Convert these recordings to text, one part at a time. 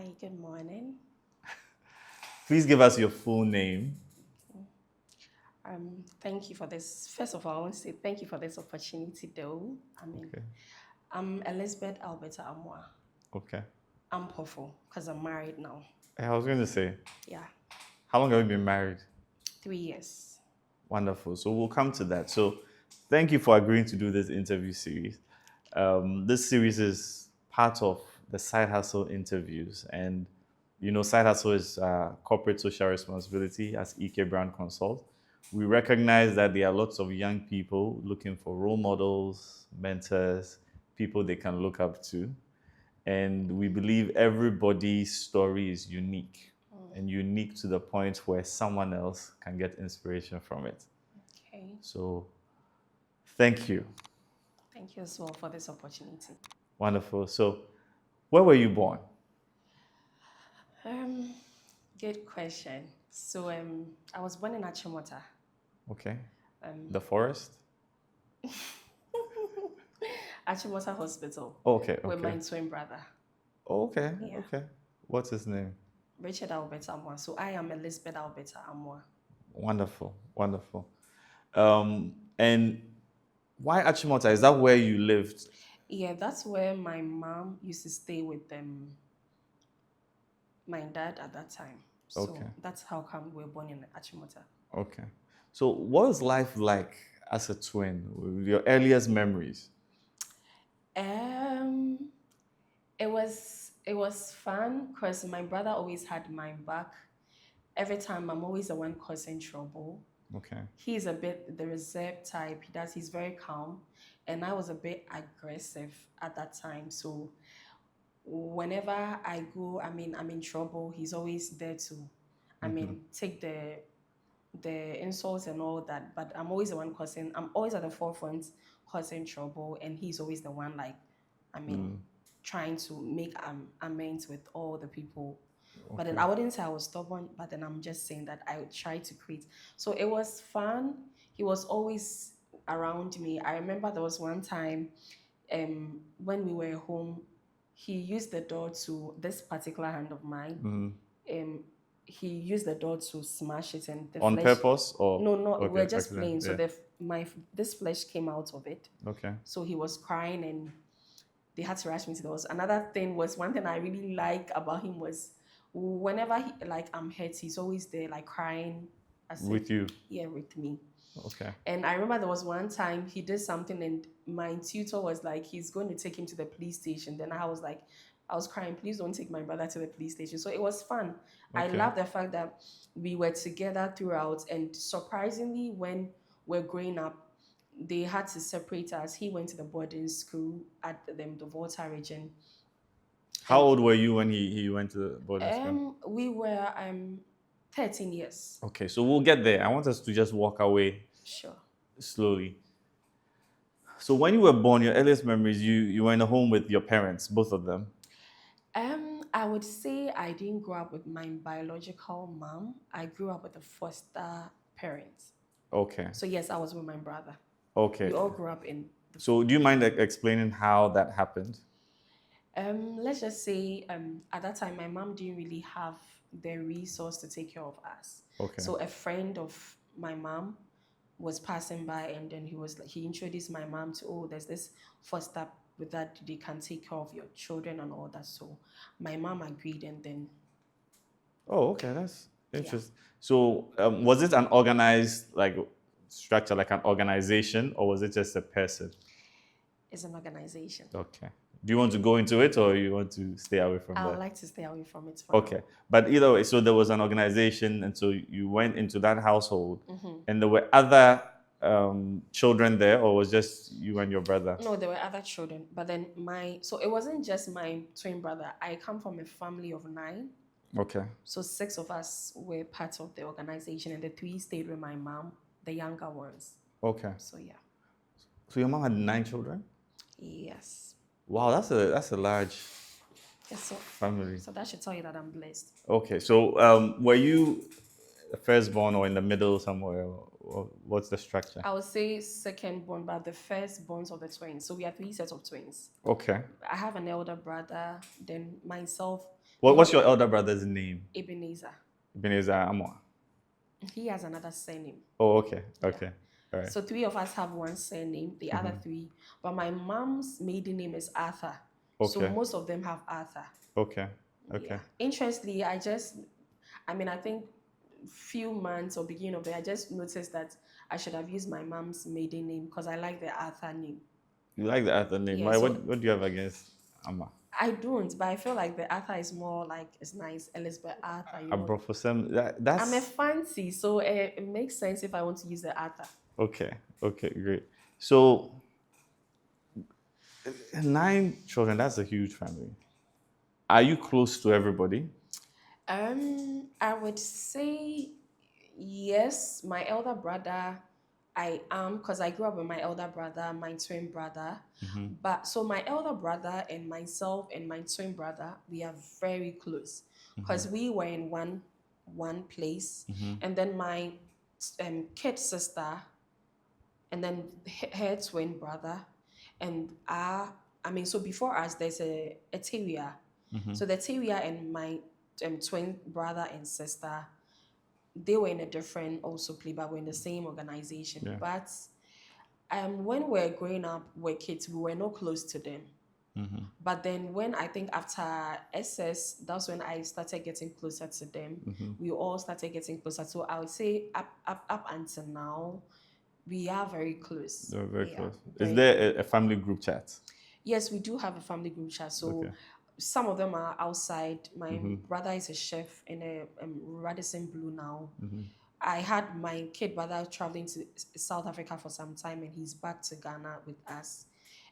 Hi, good morning. Please give us your full name. Thank you for this. First of all, I want to say thank you for this opportunity, though. Okay. I'm Elizabeth Alberta Amoah. Okay. I'm hopeful because I'm married now. I was going to say, Yeah, how long have you been married? 3 years. Wonderful. So we'll come to that. So thank you for agreeing to do this interview series. This series is part of the Side Hustle interviews. And, Side Hustle is corporate social responsibility as EK Brand Consult. We recognize that there are lots of young people looking for role models, mentors, people they can look up to. And we believe everybody's story is unique and unique to the point where someone else can get inspiration from it. Okay. So thank you. Thank you as well for this opportunity. Wonderful. So where were you born? Um, Good question. So I was born in Achimota. Okay. The forest? Achimota Hospital Okay, with okay. my twin brother, Okay, Yeah. okay. What's his name? Richard Alberta Amoah. So I am Elizabeth Alberta Amoah. Wonderful, wonderful. And why Achimota? Is that where you lived? Yeah, that's where my mom used to stay with my dad at that time. So Okay, that's how come we were born in Achimota. okay. So what was life like as a twin? Your earliest memories? Um, it was fun because my brother always had my back. Every time I'm always the one causing trouble. Okay. He's a bit the reserved type. He's very calm, and I was a bit aggressive at that time. So whenever I go, I'm in trouble. He's always there to, take the insults and all that, but I'm always the one causing. I'm always at the forefront causing trouble, and he's always the one I mean, trying to make amends with all the people. But then Okay. I wouldn't say I was stubborn, but then I'm just saying that I would try to create. So it was fun. He was always around me. I remember there was one time, when we were home, he used the door to this particular hand of mine. Um, he used the door to smash it, and the On flesh. purpose or No, no, okay, we're just accident? playing. So Yeah. this flesh came out of it. Okay. So he was crying, and they had to rush me to the hospital. Another thing was one thing I really like about him was whenever I'm hurt, he's always there like crying With you. yeah, with me. Okay. And I remember there was one time he did something, and my tutor was like, he's going to take him to the police station. Then I was crying, please don't take my brother to the police station. So it was fun. I Okay. love the fact that we were together throughout. And surprisingly, when we're growing up, they had to separate us. He went to the boarding school at the Volta region. How old were you when he went to the boarding school? We were 13 years. Okay, so we'll get there. I want us to just walk away Sure. slowly. So when you were born, your earliest memories, you were in a home with your parents, both of them. I would say I didn't grow up with my biological mom. I grew up with a foster parent. Okay. So yes, I was with my brother. Okay. We all grew up in. So do you mind explaining how that happened? Let's just say at that time my mom didn't really have the resource to take care of us. Okay. So a friend of my mom was passing by, and then he introduced my mom to, oh, there's this foster with that they can take care of your children and all that. So my mom agreed, and then Oh, okay, that's interesting. So was it an organized structure, like an organization, or was it just a person? it's an organization. Okay. Do you want to go into it, or you want to stay away from I would that? like to stay away from it for Okay. But either way, so there was an organization, and so you went into that household, and there were other children there, or was just you and your brother? now. No, there were other children, but then so it wasn't just my twin brother. I come from a family of 9. Okay. So 6 of us were part of the organization, and the 3 stayed with my mom, the younger ones. Okay. So yeah. So your mom had 9 children? Yes. Wow, that's a large Yes, so family. that should tell you that I'm blessed. Okay, so were you the firstborn or in the middle somewhere? Or what's the structure? I would say second born, but the firstborns of the twins. So we are 3 sets of twins. Okay. I have an elder brother, then myself, What's your elder brother's name? Ebenezer. Ebenezer Amoah. He has another surname. Oh, okay. Okay. All right. So 3 of us have one surname, the other 3. But my mom's maiden name is Arthur. So Okay. most of them have Arthur. Okay. Okay. Yeah. Interestingly, I think few months or beginning of the year, I just noticed that I should have used my mom's maiden name because I like the Arthur name. You like the Arthur name? Yeah, Why? so What do you have against Amma? I don't, but I feel like the Arthur is more like, it's nice. Elizabeth Arthur, you know. Abrofosem. I'm That's a fancy, so it makes sense if I want to use the Arthur. okay. Okay. Great. So 9 children. That's a huge family. Are you close to everybody? I would say yes. My elder brother, I am, because I grew up with my elder brother, my twin brother. But so my elder brother and myself and my twin brother, we are very close because we were in one place, and then my kid sister, and then her twin brother, and so before us there's a terrier. So the terrier and my twin brother and sister, they were in a different also play, but we're in the same organization. Yeah. But when we were growing up, we're kids, we were not close to them. But then when I think after SS, that's when I started getting closer to them. We all started getting closer. So I would say up until now, we are very close. They're very Yeah, close. very Is there a family group chat? Yes, we do have a family group chat. So Okay. some of them are outside. My brother is a chef in a Radisson Blue now. I had my kid brother traveling to South Africa for some time, and he's back to Ghana with us.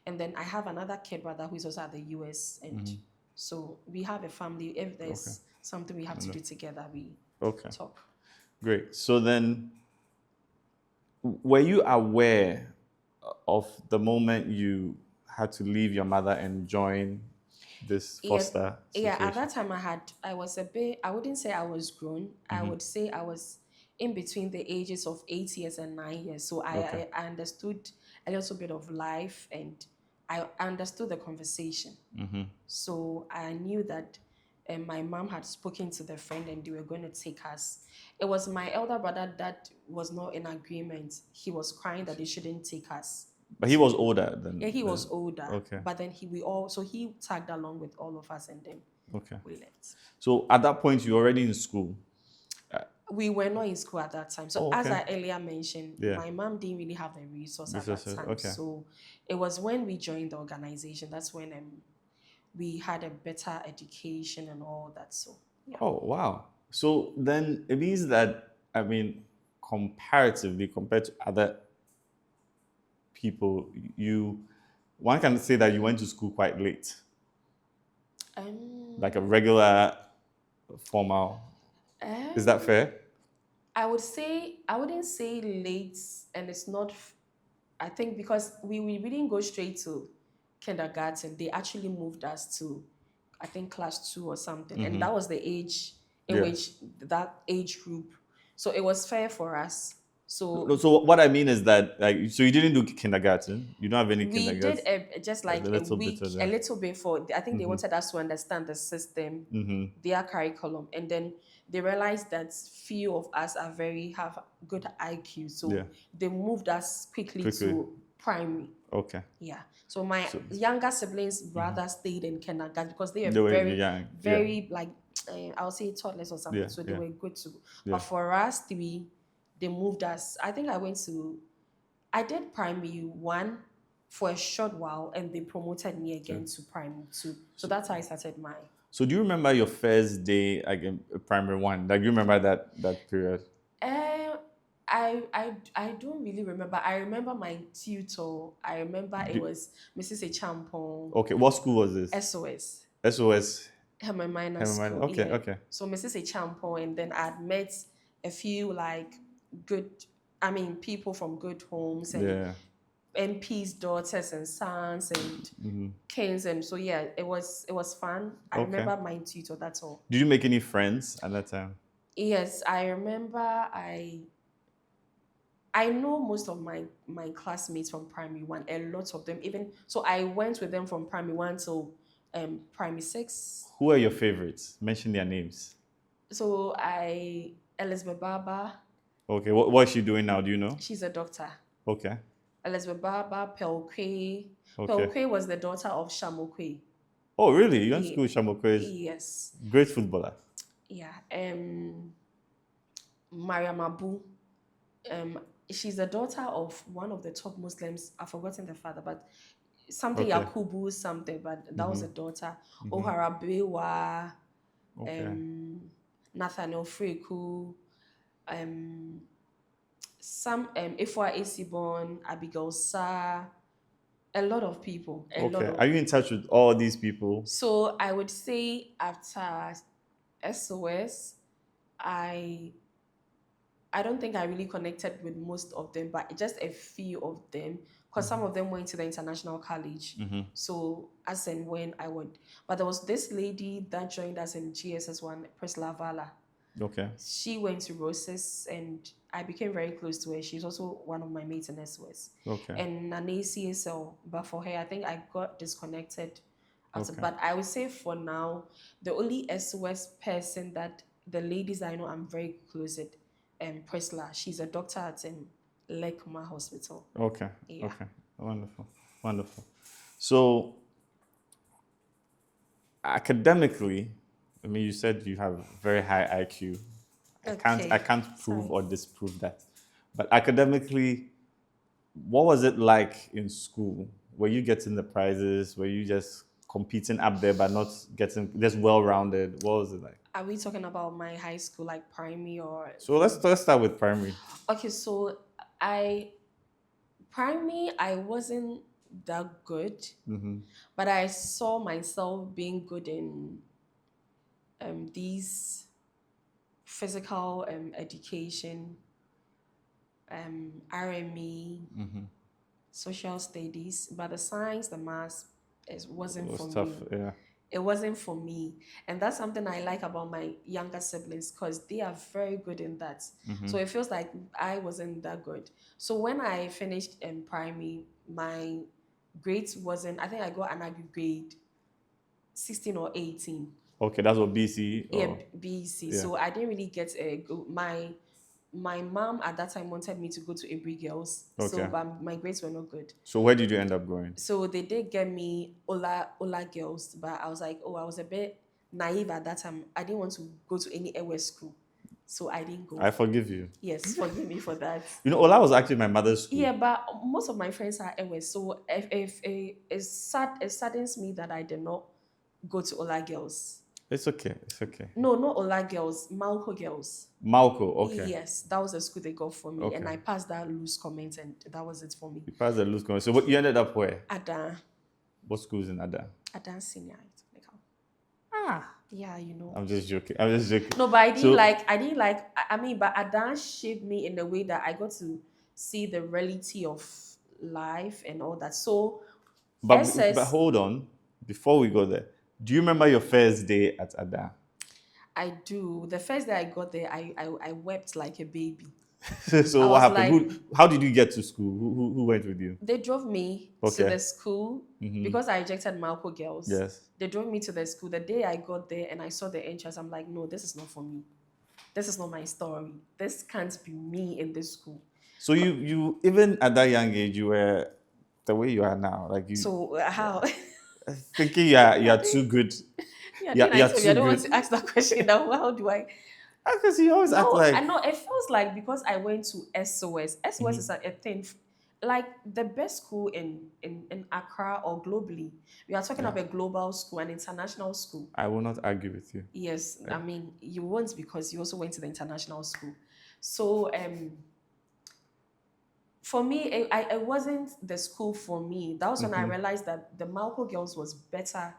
And then I have another kid brother who is also at the US, and so we have a family. If there's something we have to do together, we talk. Great. So then, were you aware of the moment you had to leave your mother and join this foster situation? Yeah, at that time I was a bit, I wouldn't say I was grown. I would say I was in between the ages of 8 years and 9 years. So I understood a little bit of life, and I understood the conversation. So I knew that my mom had spoken to the friend and they were going to take us. It was my elder brother that was not in agreement. He was crying that they shouldn't take us. But he was older than. Yeah, he was older. Okay. But then he tagged along with all of us, and then we left. So at that point, you were already in school. We were not in school at that time. So as I earlier mentioned, my mom didn't really have the resource at that time. So it was when we joined the organization, that's when we had a better education and all that. So yeah. Oh, wow. So then it means that, comparatively, compared to other people, one can say that you went to school quite late. Like a regular, formal. Is that fair? I wouldn't say late, and it's not, I think because we didn't go straight to kindergarten. They actually moved us to, I think, class 2 or something. And that was the age in which that age group. So it was fair for us. So what I mean is that, so you didn't do kindergarten. You don't have any kindergarten. We did just like a week, a little bit for. I think they wanted us to understand the system, their curriculum, and then they realized that few of us have good IQ, so they moved us quickly to primary. Okay. Yeah. So my younger siblings rather stayed in kindergarten because they were very young. very like I'll say toddlers or something. So they were good to. But for us three, they moved us. I think I did primary 1 for a short while, and they promoted me again to primary 2. So that's how I started mine. So do you remember your first day, in primary 1? Like, do you remember that period? I don't really remember. I remember my tutor. I remember it was Mrs. Echampong. Okay, what school was this? SOS. SOS. Herman Minor School. Okay, yeah. okay. So Mrs. Echampong, and then I'd met a few people from good homes and MP's daughters and sons and kings, and so it was fun. I remember my tutor. That's all. Did you make any friends at that time? Yes, I remember. I know most of my classmates from primary 1. A lot of them, even so, I went with them from primary 1 till primary 6. Who are your favorites? Mention their names. So Elizabeth Barber, Okay, what is she doing now? Do you know? she's a doctor. Okay, Elizabeth Barber, Pelkwe. okay. Pelkwe was the daughter of Shamokwe. Oh, really? You went to Ye- school with Shamokwe? Yes. Great footballer. Yeah. Mariam Abu. She's the daughter of one of the top Muslims. I've forgotten the father, but something Okay. Yakubu something, but that was a daughter. Mhm. Ohara Bewa, Okay. Nathaniel Freku, some Ifwa Esibon, Abigail Sa, a lot of people. A lot Okay. of. Are you in touch with all these people? So I would say after SOS, I don't think I really connected with most of them, but just a few of them, because some of them went to the international college. So as and when I would, but there was this lady that joined us in GSS1, Priscilla Vala. Okay. She went to Roses, and I became very close to her. She's also one of my mates in SOS. Okay. And Nane CSL, but for her, I think I got disconnected. Okay. But I would say for now, the only SOS person that the ladies I know I'm very close with, Priscilla. She's a doctor at Lekma Hospital. Okay. Yeah. Okay. Wonderful. Wonderful. So academically, I mean, you said you have very high IQ. I can't prove or disprove that. But academically, what was it like in school? Were you getting the prizes? Were you just competing up there but not getting just well-rounded? What was it like? Are we talking about my high school, like primary or? So let's start with primary. Okay, so primary I wasn't that good, but I saw myself being good in these physical education, RME, social studies, but the science, the maths, it wasn't It was for tough, me. yeah. It wasn't for me, and that's something I like about my younger siblings because they are very good in that. So it feels like I wasn't that good. So when I finished in primary, my grades wasn't. I think I got an aggregate grade 16 or 18. Okay, that's what BC. Yeah, BC. Yeah. So I didn't really get my mom at that time wanted me to go to Abri Girls. Okay. So but my grades were not good. So where did you end up going? So they did get me Ola Girls, but I was like, I was a bit naive at that time. I didn't want to go to any airway school. So I didn't go. I forgive you. Yes, forgive me for that. You know, Ola was actually my mother's school. Yeah, but most of my friends are airway. So if it saddens me that I did not go to Ola Girls. It's okay. It's okay. No, not Ola Girls, Malco Girls. Malco, okay. Yes, that was the school they got for me. Okay. And I passed that loose comment and that was it for me. You passed the loose comment. So what you ended up where? Adan. What school is in Adan? Adan Senior. Yeah, you know. I'm just joking. No, but I didn't but Adan shaped me in a way that I got to see the reality of life and all that. So but hold on, before we go there, do you remember your first day at Adan? I do. The first day I got there, I wept like a baby. So what happened? How did you get to school? Who went with you? They drove me to the school because I rejected Malco Girls. Yes. They drove me to the school. The day I got there and I saw the entrance, I'm like, no, this is not for me. This is not my story. This can't be me in this school. So you even at that young age, you were the way you are now. Like you. So how? Thinking you are too good. I don't want to ask that question now. How do I? Because you always act like. I know it feels like because I went to SOS. SOS is a thing, like the best school in Accra or globally. We are talking about a global school, an international school. I will not argue with you. Yes, yeah. I mean you won't because you also went to the international school. So for me, it wasn't the school for me. That was when I realized that the Malco Girls was better.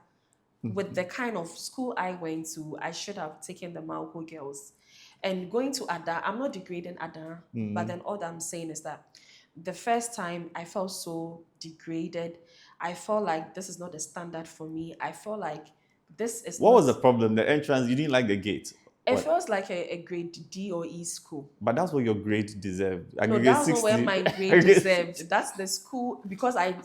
With the kind of school I went to, I should have taken the Malco Girls. And going to Ada, I'm not degrading Ada, but then all that I'm saying is that the first time I felt so degraded. I felt like this is not the standard for me. I felt like this is What was the problem? The entrance, you didn't like the gate? It feels like a grade D or E school. But that's what your grade deserved. No, that's not where my grade deserved. That's the school, because I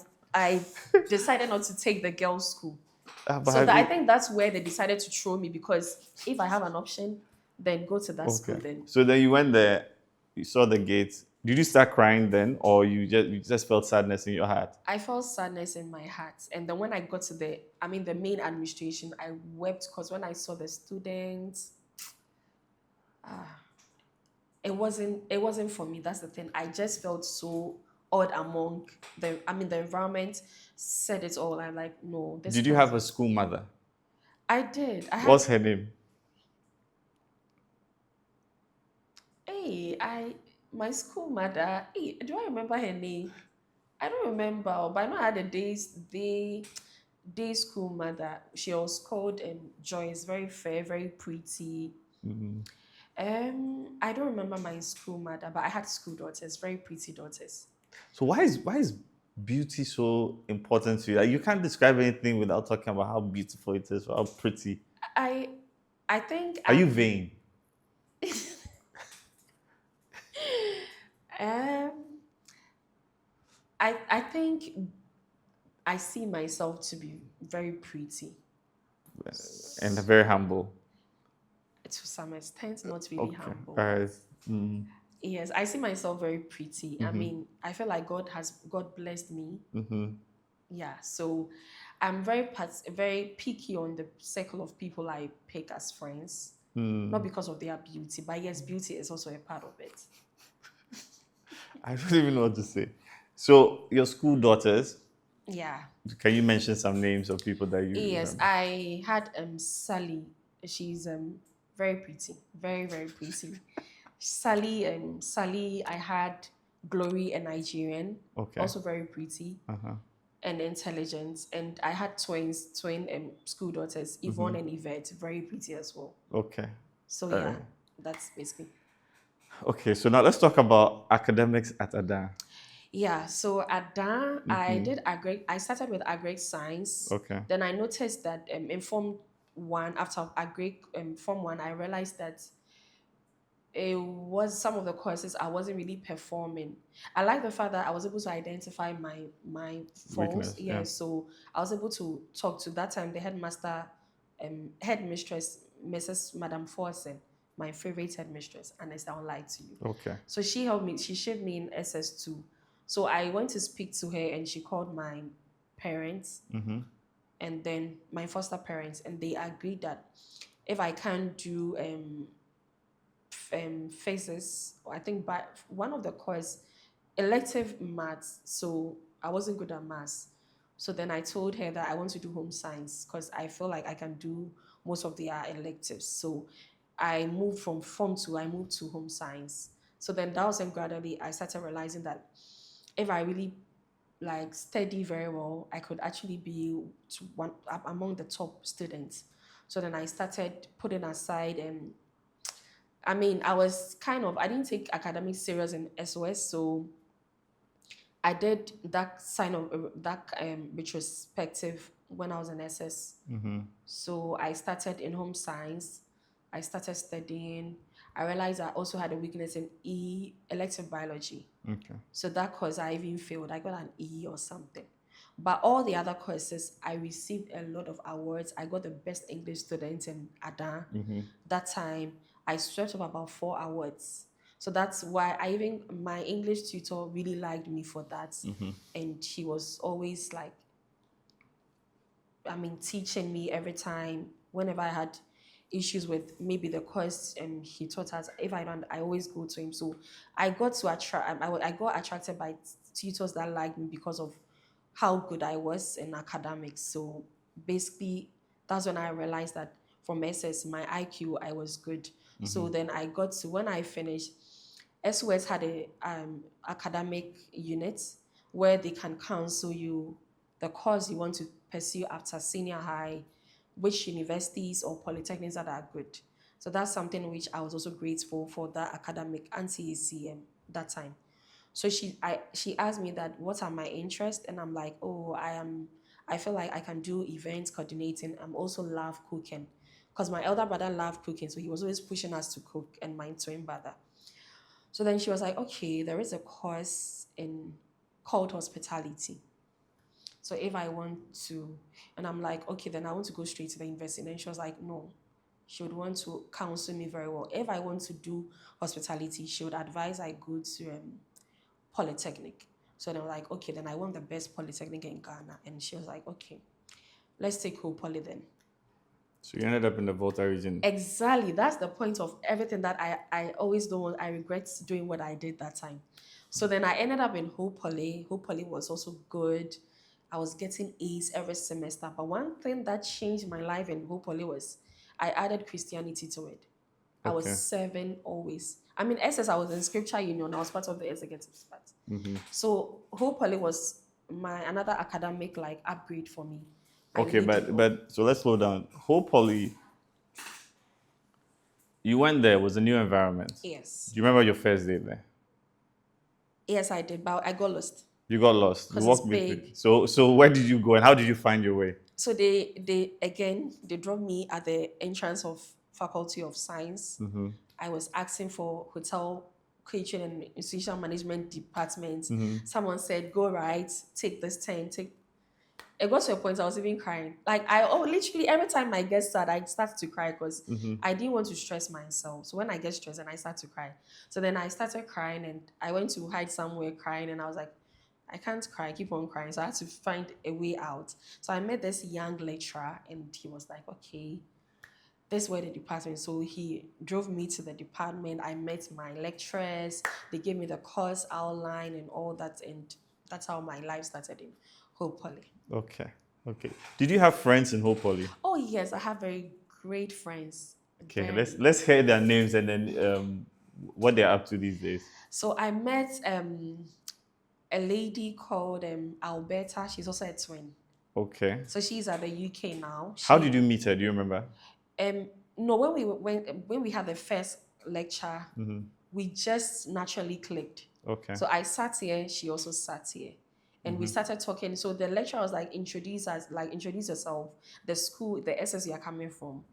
decided not to take the girls' school. But So have that, I you, think that's where they decided to throw me, because if I have an option, then go to that school okay. then. So then you went there, you saw the gates. Did you start crying then, or you just felt sadness in your heart? I felt sadness in my heart. And then when I got to the main administration, I wept because when I saw the students, it wasn't for me. That's the thing. I just felt so odd among the environment said it all. I'm like, no, this Did you can't have be. a school mother? I did. I had What's her name? hey, I my school mother, hey, do I remember her name? I don't remember, but I know I had a day school mother. She was called Joyce, very fair, very pretty. Mhm. I don't remember my school mother, but I had school daughters, very pretty daughters. So why is beauty so important to you? Like, you can't describe anything without talking about how beautiful it is, or how pretty. I I think Are you vain? um I think I see myself to be very pretty. And very humble. To some extent, not really Okay. humble, All but right. Mm. yes, I see myself very pretty. I Mm-hmm. mean, I feel like God blessed me. Mm-hmm. Yeah, so I'm very picky on the circle of people I pick as friends. Not Mm. because of their beauty, but yes, beauty is also a part of it. I don't even know what to say. So your school daughters, Yeah. can you mention some names of people that you Yes, remember? I had Sally. She's very pretty, very very pretty. Sally. I had Glory, a Nigerian, Okay. also very pretty Uh-huh. and intelligent. And I had twin school daughters, Yvonne and Yvette, very pretty as well. Okay. So All yeah, right. that's basically. Okay. So now let's talk about academics at Adan. Yeah, so at Dan, I Mm-hmm. did agri. I started with agri science. Okay. Then I noticed that in Form 1, after agri Form 1, I realized that it was some of the courses I wasn't really performing. I like the fact that I was able to identify my faults. Weakness. Yeah, Yeah. so I was able to talk to that time the headmistress, Mrs. Madam Forsen, my favorite headmistress, honest, I won't lie to you. Okay. So she helped me, she showed me in SS2. So I went to speak to her and she called my parents Mm-hmm. and then my foster parents, and they agreed that if I can't do phases, I think by one of the course, elective maths, so I wasn't good at maths. So then I told her that I want to do home science because I feel like I can do most of their electives. So I moved from Form 2, I moved to home science. So then that was when gradually I started realizing that if I really like study very well, I could actually be among the top students. So then I started putting aside I didn't take academics serious in SOS, so I did that sign of that retrospective when I was in SS. Mm-hmm. So I started in home science. I started studying. I realized I also had a weakness in elective biology. Okay. So that course I even failed. I got an E or something. But all the other courses, I received a lot of awards. I got the best English student in Adan. Mm-hmm. That time, I swept up about 4 awards. So that's why my English tutor really liked me for that. Mm-hmm. And he was always like, teaching me every time. Whenever I had issues with maybe the course, he taught us. If I don't, I always go to him. So I got to attract. I got attracted by tutors that liked me because of how good I was in academics. So basically, that's when I realized that from SS, my IQ, I was good. So then I got to when I finished. SOS had a academic unit where they can counsel you the course you want to pursue after senior high, which universities or polytechnics that are good. So that's something which I was also grateful for that academic anti-ACM that time. So she asked me that what are my interests, and I'm like, oh, I feel like I can do events coordinating. I'm also love cooking. Because my elder brother loved cooking, so he was always pushing us to cook, and my twin brother. So then she was like, okay, there is a course in called hospitality. So if I want to, and I'm like, okay, then I want to go straight to the university. And then she was like, no, she would want to counsel me very well. If I want to do hospitality, she would advise I go to Polytechnic. So then I'm like, okay, then I want the best Polytechnic in Ghana. And she was like, okay, let's take Hope Poly then. So you ended up in the Volta region. Exactly. That's the point of everything that I always don't want. I regret doing what I did that time. So then I ended up in Hope Poly. Hope Poly was also good. I was getting A's every semester. But one thing that changed my life in Hope Poly was I added Christianity to it. I was Okay. serving always. I mean, SS, I was in scripture union. I was part of the executive part. So Hope Poly was another academic like upgrade for me. I Okay, really did well. but so let's slow down. Hope Poly, you went there, it was a new environment. Yes. Do you remember your first day there? Yes, I did, but I got lost. You got lost. You 'Cause walked it's me through. big. So where did you go and how did you find your way? So they dropped me at the entrance of Faculty of Science. I was asking for hotel kitchen and institutional management department. Someone said, go right, take this turn, take. It got to a point I was even crying. Like literally every time I get sad, I start to cry because I didn't want to stress myself. So when I get stressed, and I start to cry. So then I started crying and I went to hide somewhere crying and I was like, I can't cry, I keep on crying. So I had to find a way out. So I met this young lecturer and he was like, okay, this is where the department. So he drove me to the department. I met my lecturers. They gave me the course outline and all that. And that's how my life started in Hope Poly. Okay. Did you have friends in Hope Poly? Oh yes, I have very great friends. Okay, Very. let's hear their names and then what they're up to these days. So I met a lady called Alberta. She's also a twin. Okay. So she's at the UK now. How did you meet her? Do you remember? No, when we had the first lecture, we just naturally clicked. Okay. So I sat here, she also sat here. And we started talking. So the lecturer was like, introduce yourself, the school, the SS you are coming from,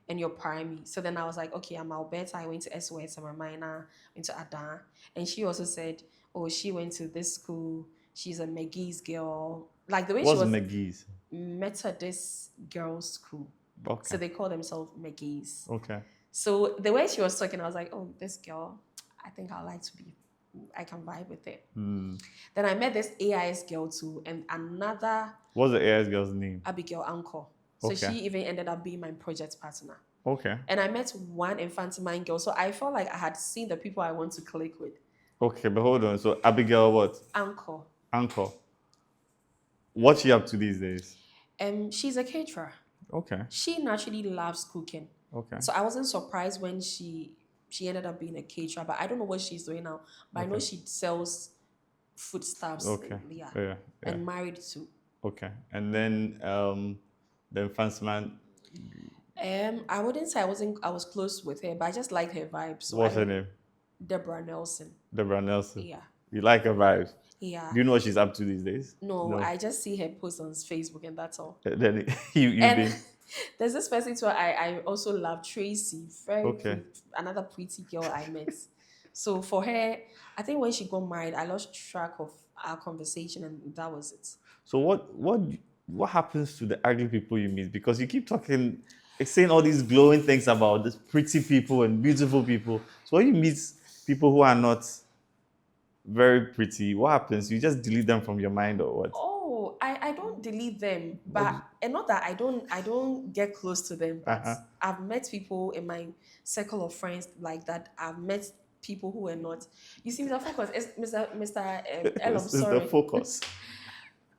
and your primary. So then I was like, okay, I'm Alberta. I went to SYDE, I'm a minor, went to Adan. And she also said, oh, she went to this school. She's a McGee's girl. Like the way What's she was. McGee's? Methodist girls' school. Okay. So they call themselves McGee's. Okay. So the way she was talking, I was like, oh, this girl, I think I can vibe with it. Then I met this AIS girl too, and another. What's the AIS girl's name? Abigail Anko. So Okay. she even ended up being my project partner. Okay. And I met one infantile girl. So I felt like I had seen the people I want to click with. Okay, but hold on. So Abigail what? Anko. Uncle. What's she up to these days? She's a caterer. Okay. She naturally loves cooking. Okay. So I wasn't surprised when she ended up being a caterer, but I don't know what she's doing now. But I know she sells foodstuffs. Okay. Yeah. And married too. Okay. And then the Fansman. I wouldn't say I was close with her, but I just liked her vibes. So What's her name? Deborah Nelson. Deborah Nelson. Yeah. You like her vibes? Yeah. Do you know what she's up to these days? No, I just see her post on Facebook and that's all. Then you've And been. there's this person too I also love, Tracy. Very Okay. cute, another pretty girl I met. So for her, I think when she got married, I lost track of our conversation and that was it. So what happens to the ugly people you meet? Because you keep saying all these glowing things about these pretty people and beautiful people. So when you meet people who are not very pretty, what happens? You just delete them from your mind or what? Oh, I don't delete them, but and not that I don't get close to them. But I've met people in my circle of friends like that. I've met people who were not. You see, Mr. Focus, Mr. Elom, It's sorry. the focus.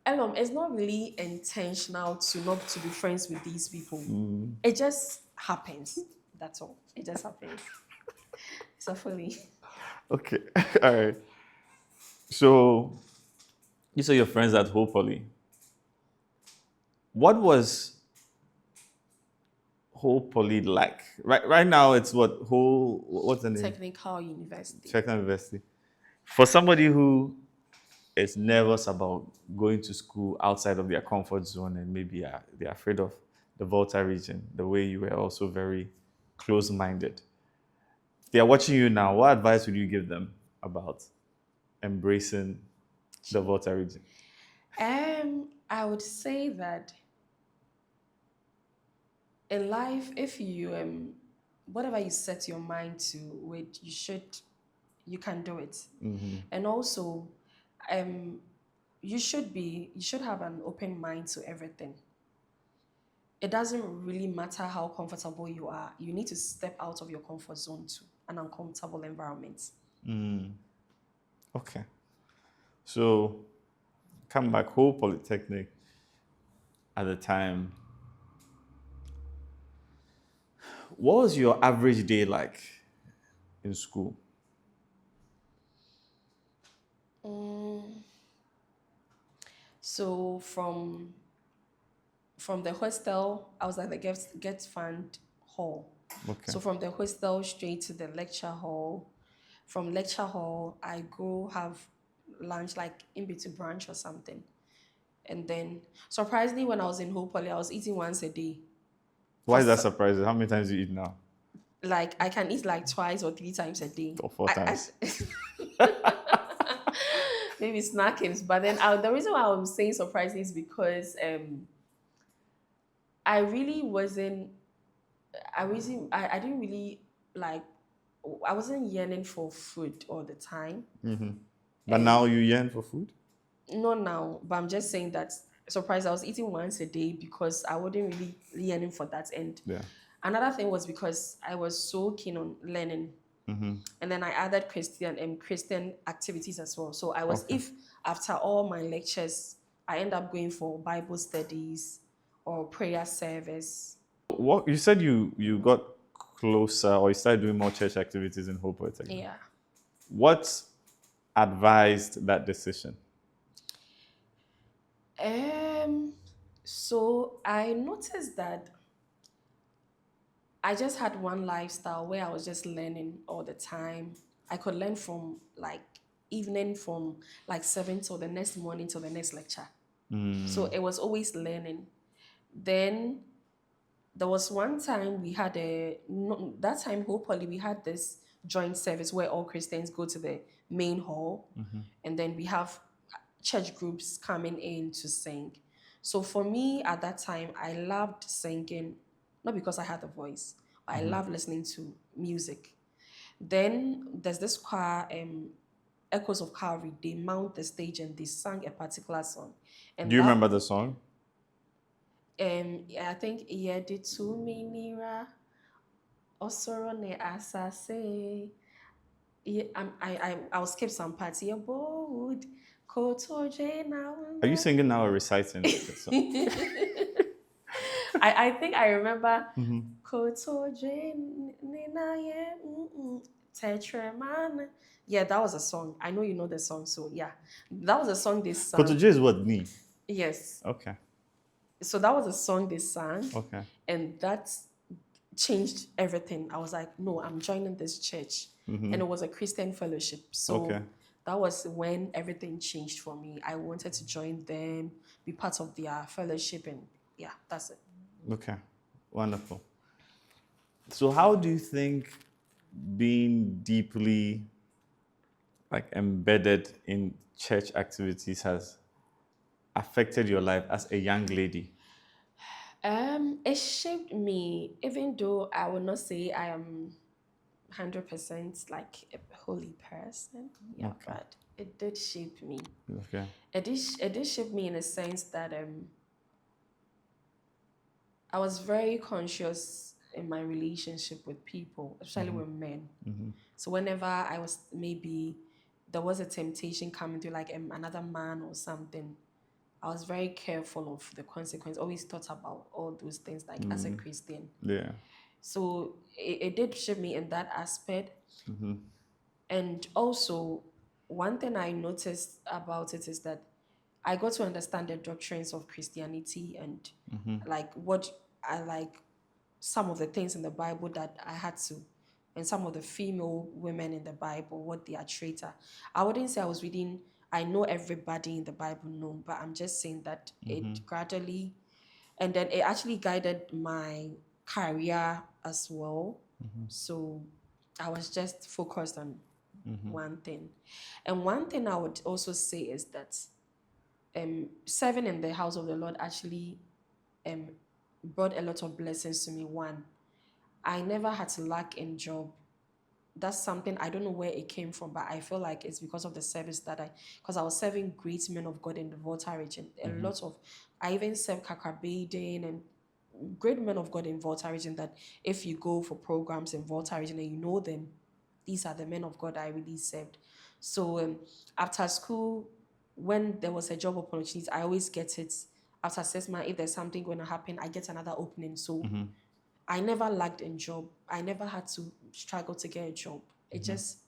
Elom, it's not really intentional to not to be friends with these people. It just happens. That's all. It just happens. So funny. Okay. All right. So you say your friends at Hope Poly. What was Hope Poly like? Right now it's what's the name? Technical University. Technical University. For somebody who is nervous about going to school outside of their comfort zone and maybe they're afraid of the Volta region, the way you were also very close-minded. They are watching you now. What advice would you give them about embracing the Volta region? I would say that in life, if you whatever you set your mind to, with you can do it. And also, um, you should have an open mind to everything. It doesn't really matter how comfortable you are. You need to step out of your comfort zone to an uncomfortable environment. Okay. So, come back whole Polytechnic at the time. What was your average day like in school? So from the hostel, I was at the get fund hall. Okay. So from the hostel straight to the lecture hall. From lecture hall, I go have lunch like in between brunch or something. And then surprisingly, when I was in Hope Poly, I was eating once a day. Why is that surprising? How many times do you eat now? Like I can eat like twice or three times a day. Or four times? Maybe snackings, but then the reason why I'm saying surprising is because I really wasn't. I didn't really like. I wasn't yearning for food all the time. But now you yearn for food? Not now, but I'm just saying that surprised I was eating once a day because I wasn't really yearning for that. And Yeah. another thing was because I was so keen on learning. And then I added Christian activities as well. So I was, if after all my lectures, I end up going for Bible studies or prayer service. What you said you got closer or you started doing more church activities in Hope Polytechnic. Yeah. What advised that decision? So I noticed that I just had one lifestyle where I was just learning all the time. I could learn from like evening from like 7 till the next morning till the next lecture. So it was always learning. Then there was one time we had that time hopefully we had this joint service where all Christians go to the main hall and then we have church groups coming in to sing. So for me at that time, I loved singing, not because I had a voice, but I loved listening to music. Then there's this choir, Echoes of Calvary. They mount the stage and they sang a particular song. And Do you remember the song? I think Yedi to me Nira Osoro ne Asase. I'll skip some parts. Are Are you singing now or reciting the song? I think I remember Yeah, that was a song. I know you know the song, so yeah. That was a song they sang. Kotoje is what? Ni? Yes. Okay. So that was a song they sang. Okay. And that changed everything. I was like, no, I'm joining this church. And it was a Christian fellowship. So that was when everything changed for me. I wanted to join them, be part of their fellowship, and yeah, that's it. Okay, wonderful. So how do you think being deeply like embedded in church activities has affected your life as a young lady? It shaped me, even though I would not say I am 100% like a holy person. Yeah, but it did shape me. Okay. It did shape me in a sense that I was very conscious in my relationship with people, especially with men. So whenever I was maybe there was a temptation coming to like another man or something, I was very careful of the consequence. Always thought about all those things like as a Christian. Yeah. So it did shape me in that aspect. And also, one thing I noticed about it is that I got to understand the doctrines of Christianity and like what I like some of the things in the Bible that I had to, and some of the female women in the Bible, what they are traitor. I wouldn't say I was reading, I know everybody in the Bible, no, but I'm just saying that it gradually, and then it actually guided my career as well. So I was just focused on one thing. And one thing I would also say is that serving in the house of the Lord actually um, brought a lot of blessings to me. One, I never had to lack in job. That's something I don't know where it came from, but I feel like it's because of the service because I was serving great men of God in the Volta region. I even served Kakabedin and great men of God in Volta region that if you go for programs in Volta region and you know them, these are the men of God I really served. So after school, when there was a job opportunity, I always get it. After 6 months, if there's something going to happen, I get another opening. So I never lacked in job. I never had to struggle to get a job. It just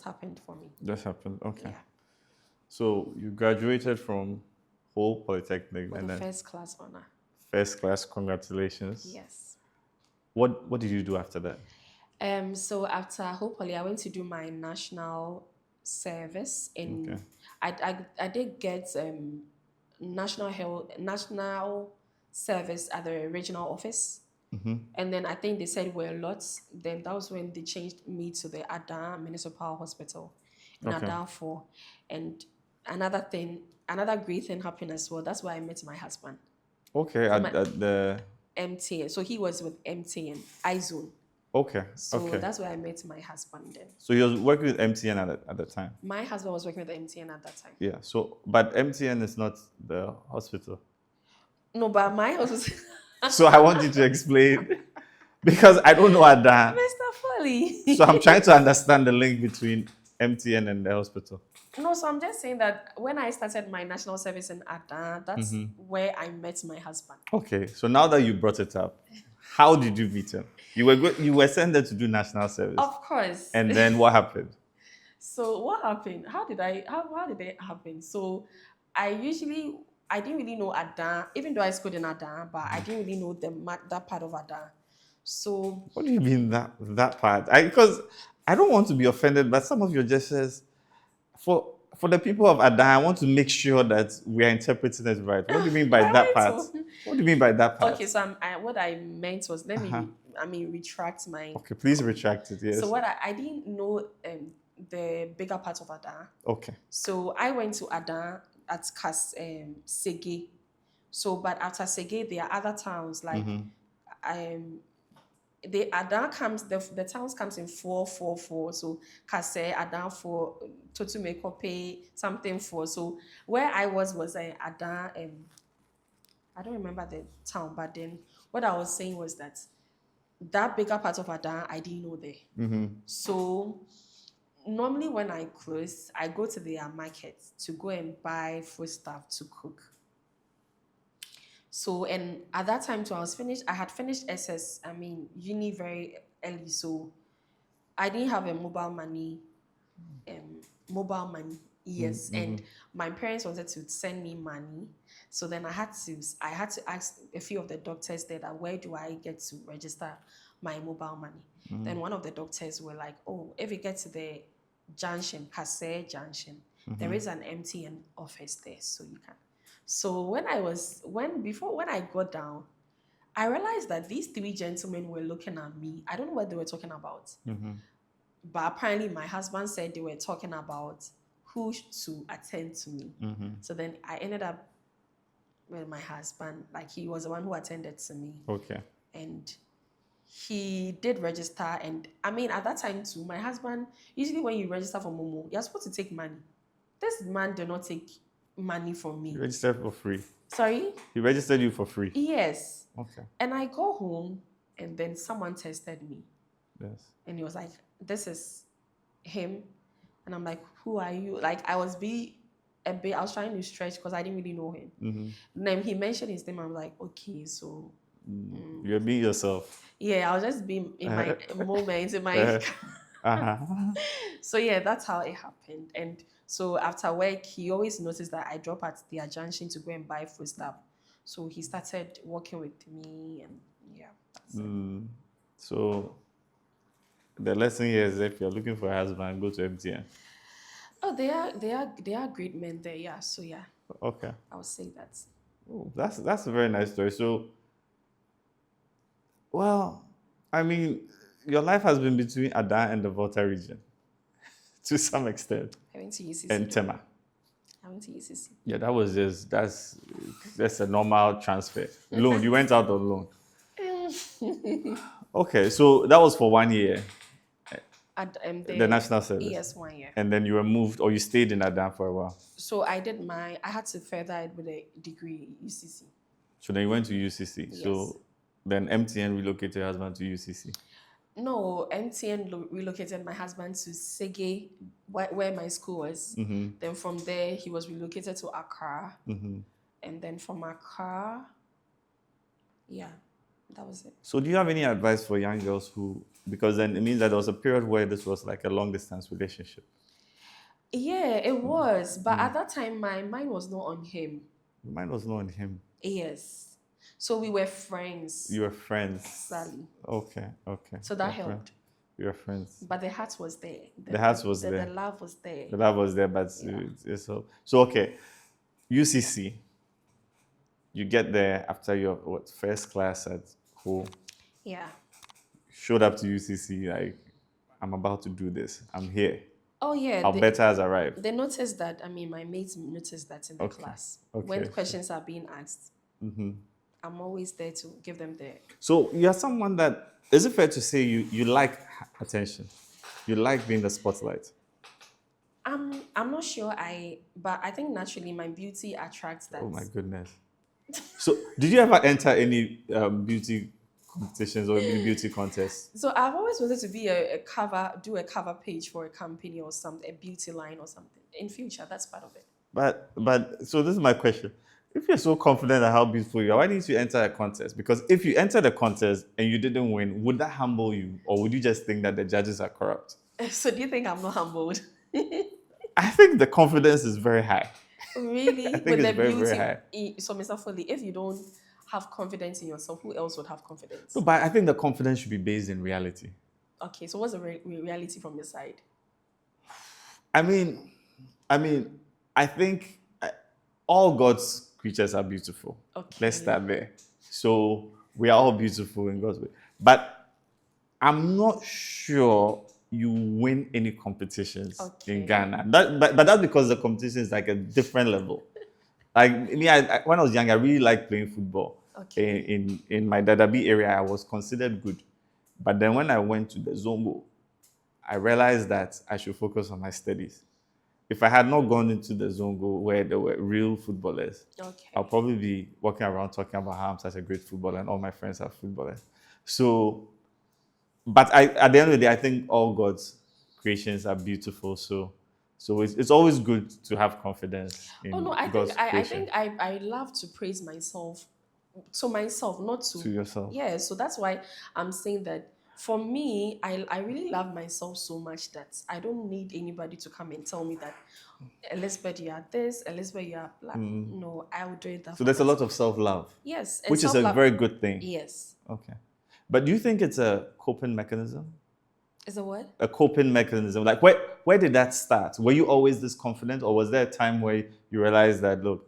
happened for me. Just happened. Okay. Yeah. So you graduated from Hull Polytechnic With and a then first class honor. first class. Congratulations. Yes. What did you do after that? So after Hull Poly, I went to do my national service in. Okay. I did get national service at the regional office. And then I think they said we're lots. Then that was when they changed me to the Adan Municipal Hospital in Okay. Adan 4. And another great thing happened as well. That's where I met my husband. Okay. At the MTN. So he was with MTN, iZone. Okay. So Okay. that's where I met my husband then. So you was working with MTN at the time. My husband was working with MTN at that time. Yeah. So, but MTN is not the hospital. No, but my husband. So I want you to explain because I don't know Adan. Mr. Foley. So I'm trying to understand the link between MTN and the hospital. No, so I'm just saying that when I started my national service in Adan, that's where I met my husband. Okay. So now that you brought it up, how did you meet him? You were sent there to do national service. Of course. And then what happened? So what happened? How did it happen? So I didn't really know Adan, even though I schooled in Adan, but I didn't really know that part of Adan. So What do you mean that part? Because I don't want to be offended, but some of your gestures, for the people of Adan, I want to make sure that we are interpreting it right. What do you mean by that part? What do you mean by that part? Okay, so what I meant was retract my. Okay, please retract it. Yes. So I didn't know the bigger part of Adan. Okay. So I went to Adan at Sege. So, but after Sege, there are other towns like the Adan comes. The towns comes in 4. So Kase, Adan 4, Totumekope, something 4. So where I was Adan. I don't remember the town, but then what I was saying was that bigger part of Adan, I didn't know there. So normally when I close, I go to their market to go and buy food stuff to cook. So, and at that time too, I had finished uni very early, so I didn't have a mobile money, yes, and my parents wanted to send me money, so then I had to ask a few of the doctors there that where do I get to register my mobile money. Then one of the doctors were like, oh, if you get to the junction, Kase Junction, there is an MTN office there, so you can. So when I got down, I realized that these 3 gentlemen were looking at me. I don't know what they were talking about. But apparently my husband said they were talking about who to attend to me. So then I ended up with my husband. Like, he was the one who attended to me. Okay. And he did register. And I mean, at that time too, my husband, usually when you register for Momo, you're supposed to take money. This man did not take money from me. You registered for free. Sorry? He registered you for free. Yes. Okay. And I go home and then someone texted me. Yes. And he was like, this is him. And I'm like, who are you? Like, I was I was trying to stretch because I didn't really know him. And then he mentioned his name. I'm like, okay, so. You're being yourself. Yeah, I'll just be in my moment, in my. So yeah, that's how it happened. And so after work, he always noticed that I drop at their junction to go and buy food stuff. So he started working with me, and yeah, that's it. So the lesson here is, if you're looking for a husband, go to MTN. Oh, they are great men there. Yeah. So yeah. Okay. I would say that. Oh, that's a very nice story. So, well, I mean, your life has been between Adan and the Volta region, to some extent, Having to use and Tema. I went to UCC. Yeah, that's a normal transfer. Loan, you went out on loan. Okay, so that was for 1 year, At the national service. yes, 1 year. And then you were moved, or you stayed in Adam for a while. So I had to further it with a degree UCC. So then you went to UCC. Yes. So then MTN relocated your husband to UCC. No, MTN relocated my husband to SYDE, where my school was. Then from there, he was relocated to Accra. And then from Accra, yeah, that was it. So do you have any advice for young girls who, because then it means that there was a period where this was like a long distance relationship? Yeah, it was. But at that time, my mind was not on him. Your mind was not on him. Yes. So we were friends. You were friends. Sally. Okay. So that helped. You were friends. But the heart was there. The heart was there. The love was there. The love was there, but so okay. UCC. You get there after your first class at school. Yeah. Showed up to UCC like, I'm about to do this. I'm here. Oh yeah. Alberta has arrived. They noticed that. I mean, my mates noticed that in the class. Okay. When questions are being asked, I'm always there to give them the. So you're someone that, is it fair to say you like attention? You like being the spotlight? I'm not sure but I think naturally my beauty attracts that. Oh my goodness. So did you ever enter any beauty competitions or any beauty contests? So I've always wanted to be do a cover page for a company or something, a beauty line or something. In future, that's part of it. But so this is my question. If you're so confident at how beautiful you are, why didn't you enter a contest? Because if you entered a contest and you didn't win, would that humble you? Or would you just think that the judges are corrupt? So do you think I'm not humbled? I think the confidence is very high. Really? I think it's very, very high. So Mr. Foley, if you don't have confidence in yourself, who else would have confidence? No, but I think the confidence should be based in reality. Okay, so what's the reality from your side? I mean, I think all God's creatures are beautiful. Okay. Let's start there. So we are all beautiful in God's way. But I'm not sure you win any competitions in Ghana. But that's because the competition is like a different level. Like me, when I was young, I really liked playing football. Okay. In my Dadabi area, I was considered good. But then when I went to the Zongo, I realized that I should focus on my studies. If I had not gone into the Zongo where there were real footballers, I'll probably be walking around talking about how I'm such a great footballer and all my friends are footballers. So, but at the end of the day, I think all God's creations are beautiful. So it's always good to have confidence in God's creation. I love to praise myself. To myself, not to yourself. Yeah, so that's why I'm saying that for me, I really love myself so much that I don't need anybody to come and tell me that Elizabeth, you are this, Elizabeth, you are black. No, I will do it that. So there's a lot of self-love. Yes. Which is a very good thing. Yes. Okay. But do you think it's a coping mechanism? Is a what? A coping mechanism. Like where did that start? Were you always this confident, or was there a time where you realized that, look,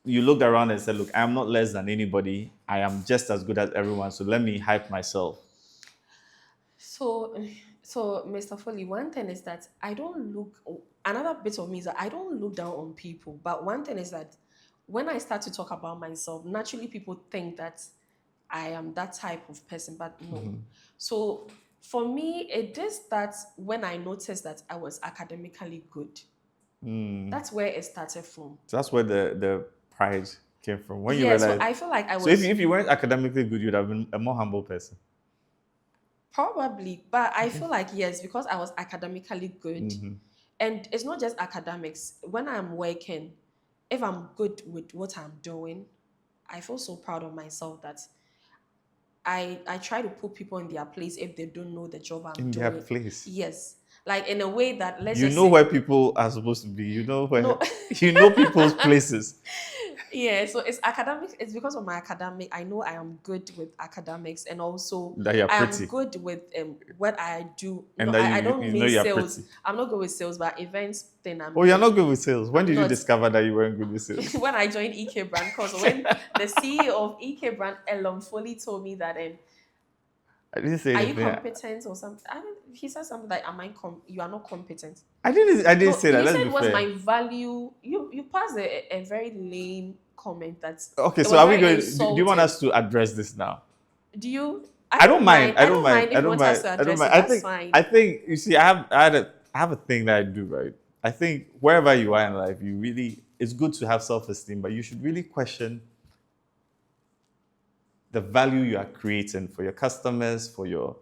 you looked around and said, look, I'm not less than anybody. I am just as good as everyone. So let me hype myself. So, Mr. Foley, one thing is that another bit of me is that I don't look down on people. But one thing is that when I start to talk about myself, naturally people think that I am that type of person, but no. So for me, it did start when I noticed that I was academically good. That's where it started from. So that's where the pride came from. When you realized, so I feel like I was. So if you weren't academically good, you'd have been a more humble person. Probably, but I feel like yes, because I was academically good, and it's not just academics. When I'm working, if I'm good with what I'm doing, I feel so proud of myself that I try to put people in their place if they don't know the job I'm doing. In their place. Yes. Like in a way that where people are supposed to be. You know where you know people's places. Yeah, so it's academic. It's because of my academic. I know I am good with academics, and also that you're I pretty. am good with what I do. And I don't mean sales. Pretty. I'm not good with sales, but events thing. You're not good with sales. When did you discover that you weren't good with sales? When I joined EK Brand, because when the CEO of EK Brand, Elon Foley, told me that I didn't say Are you anything. competent or something? He said something like, you are not competent. I didn't No, say that. you Let's said be was fair. my value. You passed a very lame comment Okay, it so was are we very going? Do you want insulting. us to address this now? Do you? I don't mind. I I don't don't mind. mind if I you don't want us mind. to I don't address mind. it. That's fine. I think you see, I have a thing that I do, right? I think wherever you are in life, it's good to have self-esteem, but you should really question the value you are creating for your customers, for your,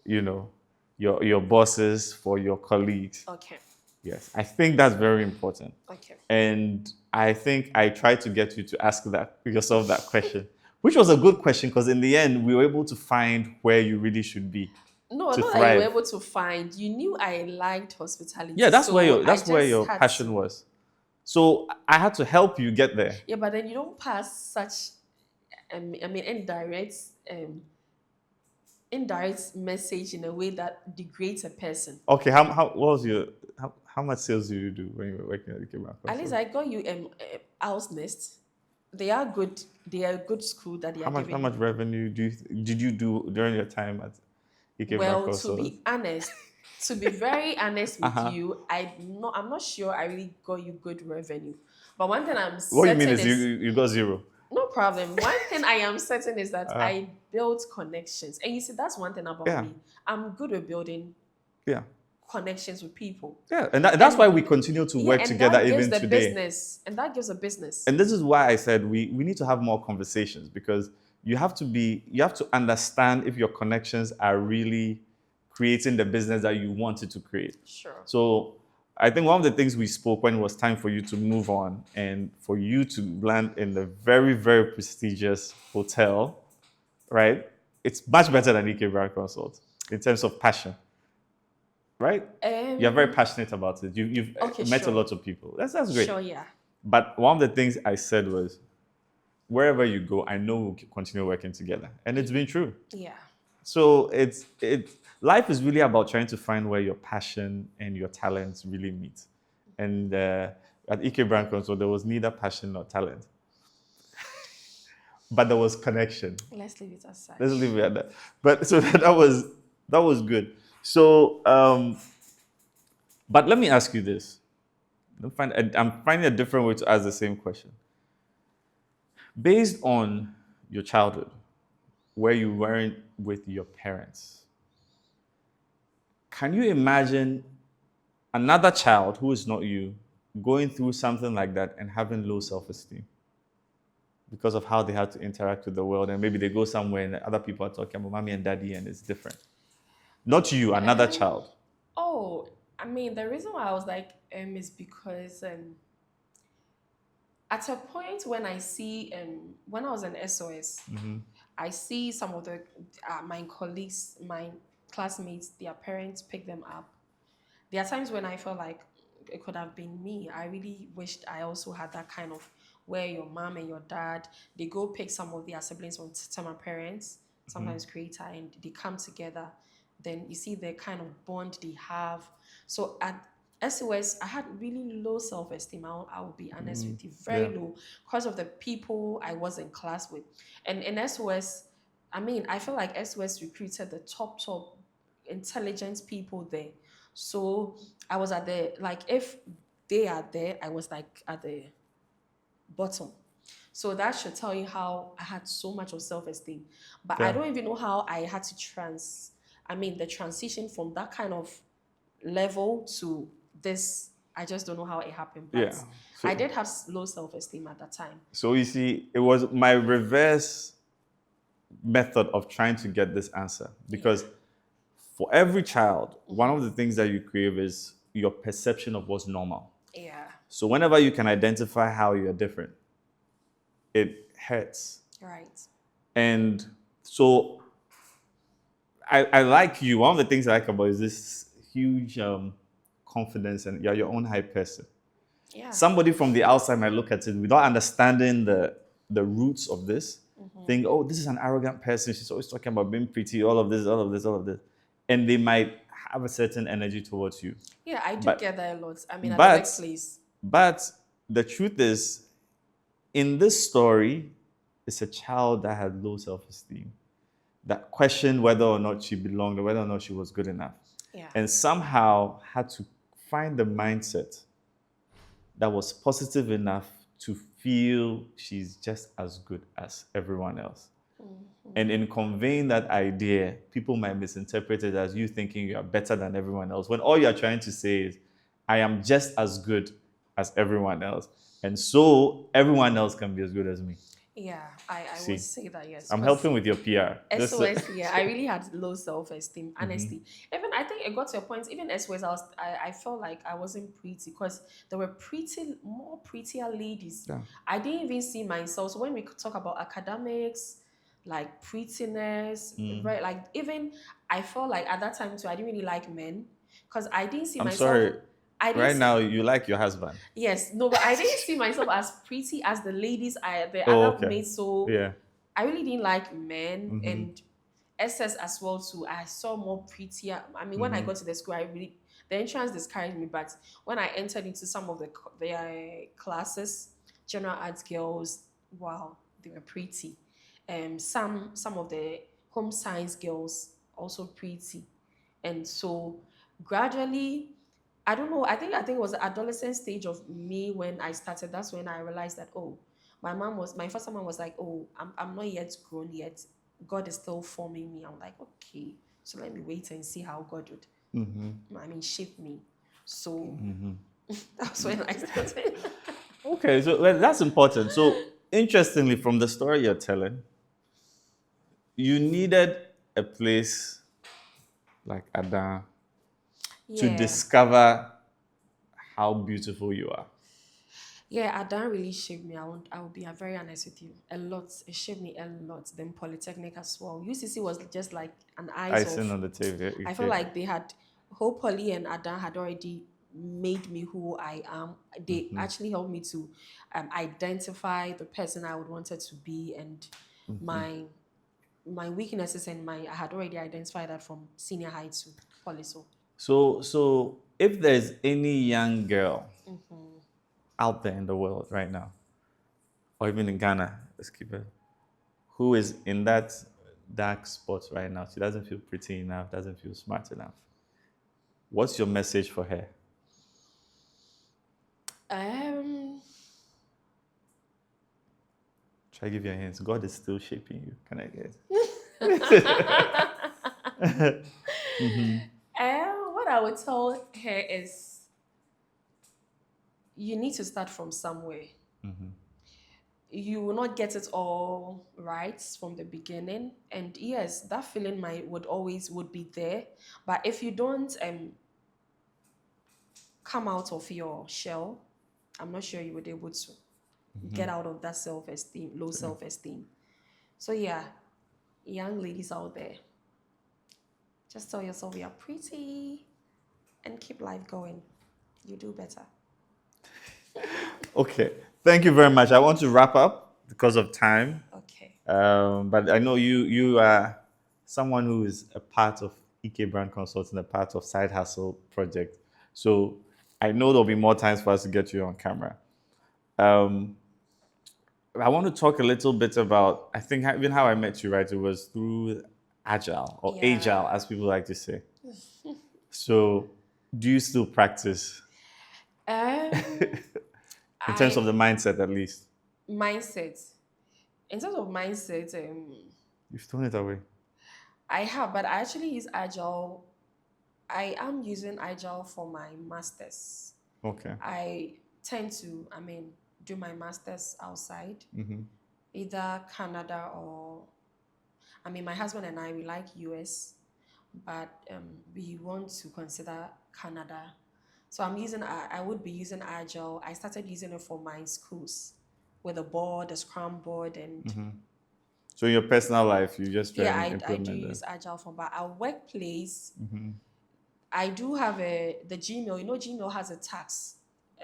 you know, your bosses, for your colleagues. Okay. Yes, I think that's very important. Okay. And I think I tried to get you to ask yourself that question, which was a good question because in the end, we were able to find where you really should be No, to not that you were thrive. able to find. You knew I liked hospitality. Yeah, So I that's where just your had passion to. was. So I had to help you get there. Yeah, but then you don't pass such, indirect, um, indirect message in a way that degrades a person. Okay, what was your how much sales did you do when you were working at the Cayman At least Council? I got you Owl's Nest. They are good. They are a good school that they are How giving much you. revenue did you do during your time at EK Bank Well, to Consoles? be honest, to be very honest with Uh-huh. you, I'm not sure I really got you good revenue. But one thing I'm What you mean certain is is you got zero. no problem. One thing I am certain is that Uh, I built connections. And you see, that's one thing about yeah, me. I'm good at building yeah, connections with people. yeah, and that's why And we continue to yeah, work and together that gives even the today. business. And that gives a business. And this is why I said we need to have more conversations because you have to understand if your connections are really creating the business that you wanted to create. Sure. So I think one of the things we spoke when it was time for you to move on and for you to land in a very, very prestigious hotel, right? It's much better than EK Brand Consult in terms of passion, right? You're very passionate about it. You've Okay, met a sure. lot of people. That's great. Sure, yeah. But one of the things I said was, wherever you go, I know we'll continue working together, and it's been true. Yeah. So life is really about trying to find where your passion and your talents really meet. And at EK Brand Consult, there was neither passion nor talent, but there was connection. Let's leave it aside. Let's leave it at that. But so that was good. So, but let me ask you this. I'm finding a different way to ask the same question. Based on your childhood, where you weren't with your parents, can you imagine another child who is not you going through something like that and having low self-esteem because of how they had to interact with the world, and maybe they go somewhere and other people are talking about mommy and daddy and it's different? Not you, another child. Oh, the reason why I was like, is because at a point when I see, when I was in SOS, I see some of the my colleagues, my classmates, their parents pick them up. There are times when I felt like it could have been me. I really wished I also had that kind of where your mom and your dad, they go pick some of their siblings from some parents, sometimes creator, and they come together. Then you see the kind of bond they have. So at SOS, I had really low self-esteem. I will be honest with you, very low, because of the people I was in class with. And in SOS, I feel like SOS recruited the top intelligent people there. So I was at if they are there, I was like at the bottom. So that should tell you how I had so much of self-esteem. But I don't even know how I had to the transition from that kind of level to this. I just don't know how it happened. But So, I did have low self-esteem at that time. So you see, it was my reverse method of trying to get this answer because for every child, one of the things that you crave is your perception of what's normal. Yeah. So whenever you can identify how you're different, it hurts. Right. And so I like you. One of the things I like about is this huge confidence, and you're your own hype person. Yeah. Somebody from the outside might look at it without understanding the roots of this, think, oh, this is an arrogant person. She's always talking about being pretty, all of this, all of this, all of this. And they might have a certain energy towards you. Yeah, I do get that a lot. At the but workplace. But the truth is, in this story, it's a child that had low self-esteem. that questioned whether or not she belonged or whether or not she was good enough. Yeah. And somehow had to find the mindset that was positive enough to feel she's just as good as everyone else. And in conveying that idea, people might misinterpret it as you thinking you are better than everyone else, when all you're trying to say is, I am just as good as everyone else. And so everyone else can be as good as me. Yeah, I See, would say that, yes. I'm 'cause helping with your PR. SOS, yeah, I really had low self-esteem, honestly. Even I think it got to a point, even SOS, I felt like I wasn't pretty because there were more prettier ladies. Yeah. I didn't even see myself. So when we talk about academics, like prettiness, right? Like even I felt like at that time too, I didn't really like men because I didn't see I'm myself. sorry. I didn't Right see, now, you like your husband. yes, no, but I didn't see myself as pretty as the ladies the Oh, other okay. mates. So Yeah. I really didn't like men and SS as well too. I saw more prettier. I mean, when I got to the school, the entrance discouraged me. But when I entered into some of their classes, general arts girls, wow, they were pretty. Some of the home science girls also pretty, and so gradually, I don't know. I think it was the adolescent stage of me when I started. That's when I realized that, oh, my first mom was like, oh, I'm not yet grown yet. God is still forming me. I'm like, okay, so let me wait and see how God would, shape me. So that's when I started. Okay, so well, that's important. So interestingly, from the story you're telling, you needed a place like Ada to Yeah. discover how beautiful you are. Yeah, Adan really shaped me. I will be very honest with you. A lot. It shaped me a lot. Then Polytechnic as well. UCC was just like an eyes Icing of. on the table. I felt like they had, Hope Polly and Adan had already made me who I am. They actually helped me to identify the person I would wanted to be and my my weaknesses and I had already identified that from senior high to poly. So if there's any young girl out there in the world right now, or even in Ghana, let's keep it, who is in that dark spot right now, she doesn't feel pretty enough, doesn't feel smart enough. What's your message for her? Um, Try to give your hands. God is still shaping you. Can I get? what I would tell her is you need to start from somewhere. You will not get it all right from the beginning. And yes, that feeling would be there. But if you don't come out of your shell, I'm not sure you would be able to get out of that self-esteem, low self-esteem. So yeah, young ladies out there, just tell yourself you're pretty and keep life going. You do better. Okay. Thank you very much. I want to wrap up because of time. Okay. But I know you are someone who is a part of EK Brand Consulting, a part of SydeHassle project. So I know there'll be more times for us to get you on camera. I want to talk a little bit about, I think even how I met you, right? It was through Agile or Yeah. Agile, as people like to say. So do you still practice? In terms of the mindset, at least. Mindset. In terms of mindset, You've thrown it away. I have, but I actually use Agile. I am using Agile for my masters. Okay. I tend to, do my masters outside, either Canada or, my husband and I, we like US, but we want to consider Canada. So I would be using Agile. I started using it for my schools with a board, a Scrum board, and So in your personal life, you just try yeah, and I implement do that. use Agile for, but our workplace, I do have the Gmail. Gmail has a tax.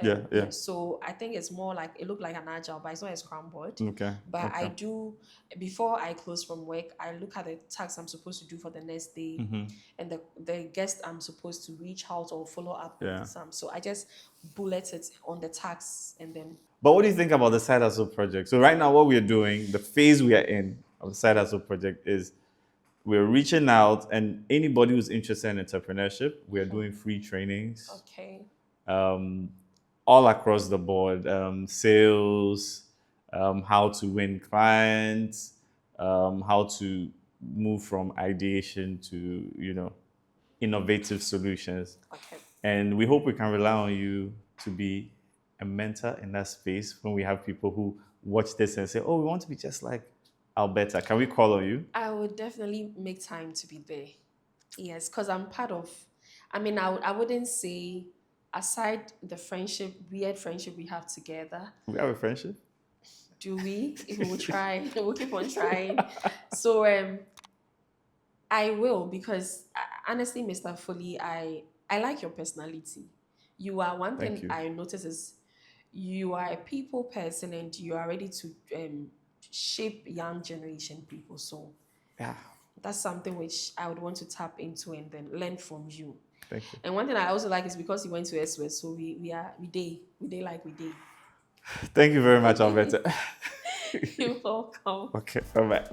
Yeah. So I think it's more like, it looked like an Agile, but it's not a Scrum board. Okay. But okay. I do, before I close from work, I look at the tasks I'm supposed to do for the next day and the guest I'm supposed to reach out or follow up with some. So I just bullet it on the tasks and then. But what do you think about the SydeHassle project? So right now what we're doing, the phase we are in of the SydeHassle project is we're reaching out, and anybody who's interested in entrepreneurship, we're doing free trainings. Okay. All across the board, sales, how to win clients, how to move from ideation to, innovative solutions. Okay. And we hope we can rely on you to be a mentor in that space when we have people who watch this and say, oh, we want to be just like Alberta. Can we call on you? I would definitely make time to be there. Yes, because I'm part of, I wouldn't say, aside the friendship, weird friendship we have together, We have a friendship. do we? We will try. We'll keep on trying. So I will, because honestly, Mr. Foley, I like your personality. You are one Thank thing you. I notice is you are a people person and you are ready to shape young generation people. So Yeah. that's something which I would want to tap into and then learn from you. Thank you. And one thing I also like is because you went to SWS, so we day like we day. Thank you very much, Alberta. You're welcome. Okay. Bye bye.